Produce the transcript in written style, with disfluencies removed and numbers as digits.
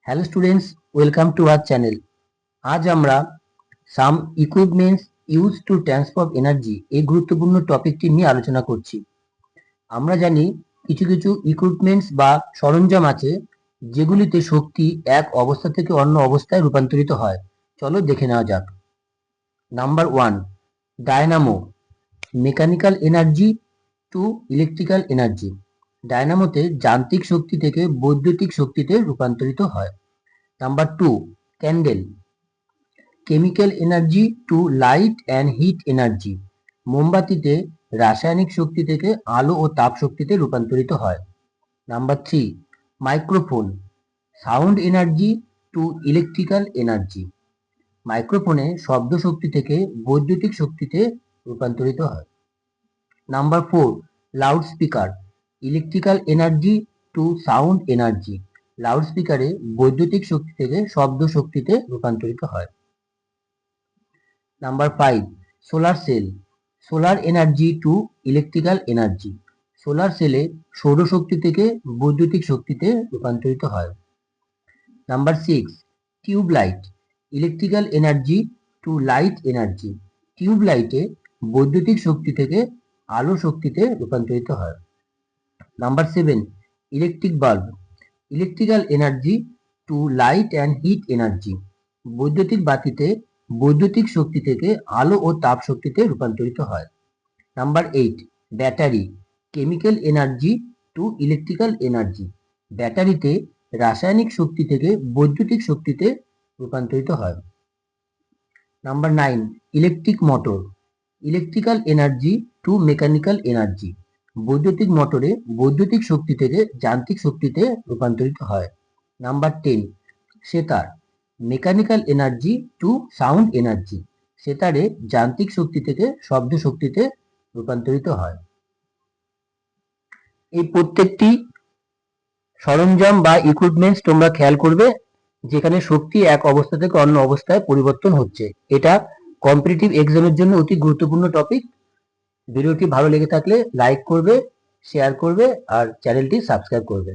Hello students, welcome to our channel. আজ আমরা some equipments use to transfer energy এই গুরুত্বপূর্ণ টপিকটি নিয়ে আলোচনা করছি। আমরা জানি কিছু কিছু ইকুইপমেন্টস বা সরঞ্জাম আছে যেগুলিতে শক্তি এক অবস্থা থেকে অন্য অবস্থায় রূপান্তরিত হয়। চলো দেখে নেওয়া যাক। Number 1, dynamo, mechanical energy to electrical energy. ডায়নামোতে যান্ত্রিক শক্তি থেকে বৈদ্যুতিক শক্তিতে রূপান্তরিত হয়। Number 2, candle, chemical energy to light and heat energy. মোমবাতিতে রাসায়নিক শক্তি থেকে আলো ও তাপ শক্তিতে রূপান্তরিত হয়। Number 3, microphone, sound energy to electrical energy. মাইক্রোফোনে শব্দ শক্তি থেকে বৈদ্যুতিক শক্তিতে রূপান্তরিত হয়। Number 4, loudspeaker, electrical energy to sound energy. Loud স্পিকারে বৈদ্যুতিক শক্তি থেকে শব্দ শক্তিতে রূপান্তরিত হয়। Number 5, solar cell, solar energy to electrical energy. Solar সেলে সৌরশক্তি থেকে বৈদ্যুতিক শক্তিতে রূপান্তরিত হয়। Number 6, tube light, electrical energy to light energy. টিউবলাইটে বৈদ্যুতিক শক্তি থেকে আলো শক্তিতে রূপান্তরিত হয়। Number 7, electric bulb, electrical energy to light and heat energy. বৈদ্যুতিক বাতিতে বৈদ্যুতিক শক্তি থেকে আলো ও তাপ শক্তিতে রূপান্তরিত হয়। Number 8, battery, chemical energy to electrical energy. ব্যাটারিতে রাসায়নিক শক্তি থেকে বৈদ্যুতিক শক্তিতে রূপান্তরিত হয়। Number 9, electric motor, electrical energy to mechanical energy. বৈদ্যুতিক মোটরে বৈদ্যুতিক শক্তি থেকে যান্ত্রিক শক্তিতে রূপান্তরিত হয়। Number 10, sitar, mechanical energy to sound energy. সেতারে যান্ত্রিক শক্তি থেকে শব্দ শক্তিতে রূপান্তরিত হয়। এই প্রত্যেকটি সরঞ্জাম বা ইকুইপমেন্টস তোমরা খেয়াল করবে যেখানে শক্তি এক অবস্থা থেকে অন্য অবস্থায় পরিবর্তন হচ্ছে। এটা কম্পিটিটিভ এক্সামের জন্য অতি গুরুত্বপূর্ণ টপিক। ভিডিওটি ভালো লেগে থাকলে লাইক করবে, শেয়ার করবে আর চ্যানেলটি সাবস্ক্রাইব করবে।